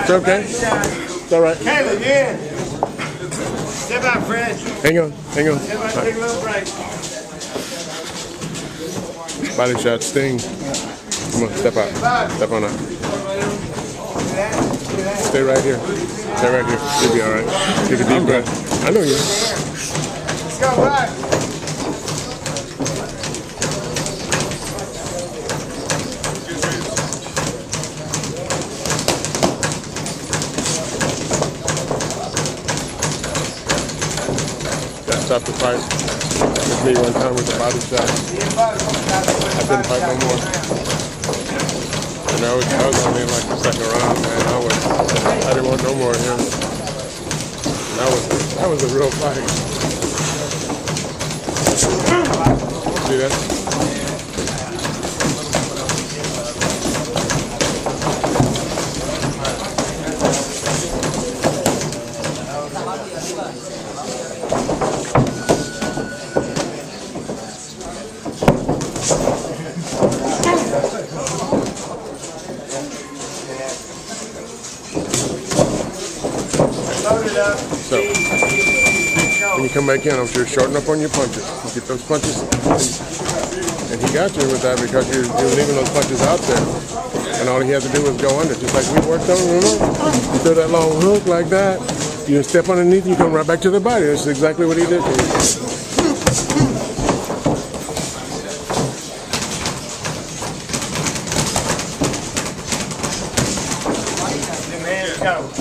It's okay. It's all right. Caleb, yeah. Step out, Fred. Hang on. Step out, take a little break. Body shot, Sting. Come on, step out. Step on out. Stay right here. Stay right here. You'll be all right. Take a deep breath. I know you. Let's go, right. Stop the fight. With me one time with a body shot. I didn't fight no more. And I was only in like the second round, man. I didn't want no more of him. That was a real fight. See that? So, when you come back in, I'm sure shorten up on your punches. You get those punches, and he got you with that because you're leaving those punches out there. And all he had to do was go under, just like we worked on, remember? You throw that long hook like that, you step underneath, you come right back to the body. That's exactly what he did to you. Go.